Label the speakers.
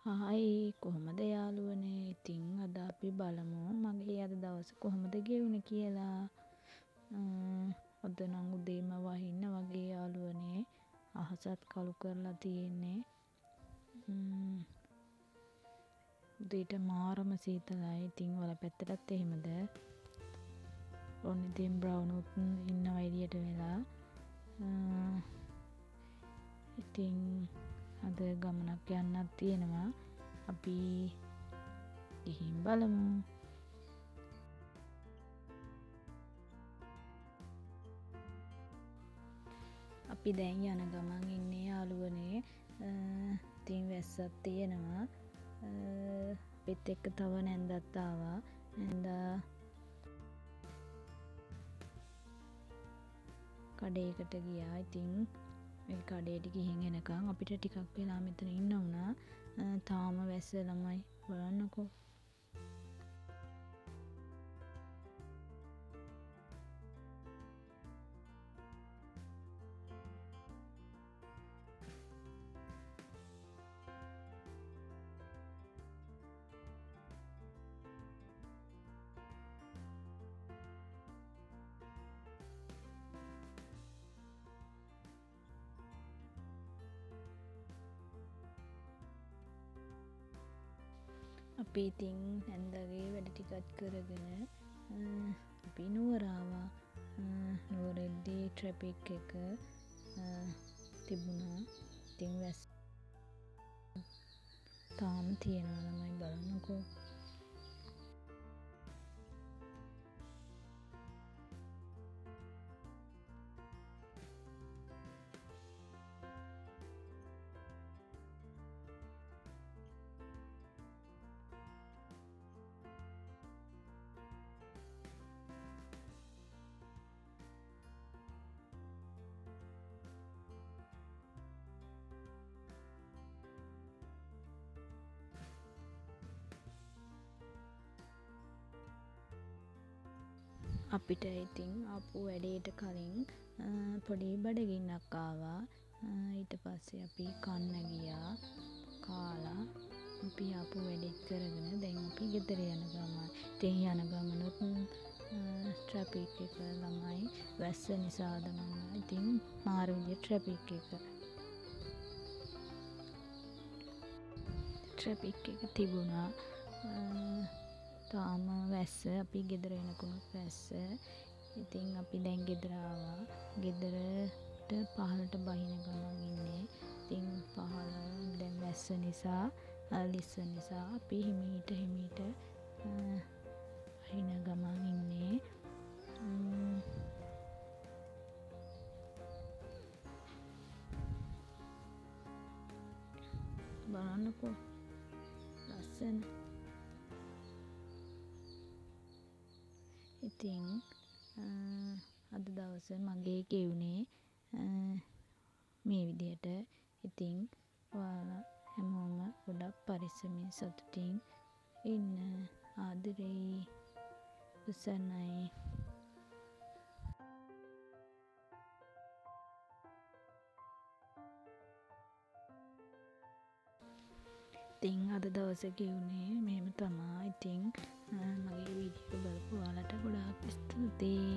Speaker 1: Hi කොහොමද යාළුවනේ? ඉතින් අද අපි බලමු මගේ අද දවස කොහොමද ගෙවුනේ කියලා. අද නම් උදේම වහින්න වගේ යාළුවනේ. අහසත් කළු කරලා තියෙන්නේ. උදේට මාරම සීතලයි. ඉතින් ඔයාලා පැත්තටත් එහෙමද? ඔන්න ඉතින් බ්‍රවුනුත් ඉන්නවා එළියට වෙලා. ඉතින් අද ගමනක් යන්නත් තියෙනවා. අපි ගිහින් බලමු. අපි දැන් යන ගමන් ඉන්නේ යාළුවනේ. ඉතින් වැස්සක් තියෙනවා. අපිත් එක්ක තව නැන්දත් ආවා. නැන්දා කඩේකට ගියා. ඉතින් ඒ කඩේට ගිහින් එනකන් අපිට ටිකක් වෙලා මෙතන ඉන්න වුණා. තාම වැස්ස ළමයි බලන්නකෝ. අපි ඉතින් නැන්දගේ වැඩ ටිකත් කරගෙන අපි නුවර ආවා. නුවරෙද්දී ට්‍රැෆික් එක තිබුණා. ඉතින් වැස්ස තාම තියෙනවා ළමයි බලන්නකෝ. අපිට ඉතින් ආපු වැඩේට කලින් පොඩි බඩගින්නක් ආවා. ඊට පස්සේ අපි කන්න ගියා. කාලා අපි ආපු වැඩේත් කරගෙන දැන් අපි ගෙදර යන ගමන්. ඉතින් යන ගමනොත් ට්‍රැෆික් එක ළමයි වැස්ස නිසාද මම ඉතින් මාර විදියට ට්‍රැෆික් එක තිබුණා. තාම වැස්ස අපි ගෙදර එනකොටත් වැස්ස. ඉතින් අපි දැන් ගෙදර ආවා. ගෙදරට පහළට බහින ගමන් ඉන්නේ. ඉතින් පහළ දැන් වැස්ස නිසා ලිස්ස නිසා අපි හිමීට බහින ගමන් ඉන්නේ. බලන්නකෝ ලස්සන. ඉතින් අද දවස මගේ ගෙවුනේ මේ විදියට. ඉතින් ඔයාලා හැමෝම ගොඩක් පරිස්සමින් සතුටින් ඉන්න. ආදරෙයි. උසන්නයි. ඉතින් අද දවස ගෙවුනේ මෙහෙම තමා. ඉතින් මගේ වීඩියෝ බලපු ඔයාලට ගොඩාක් ස්තුතියි.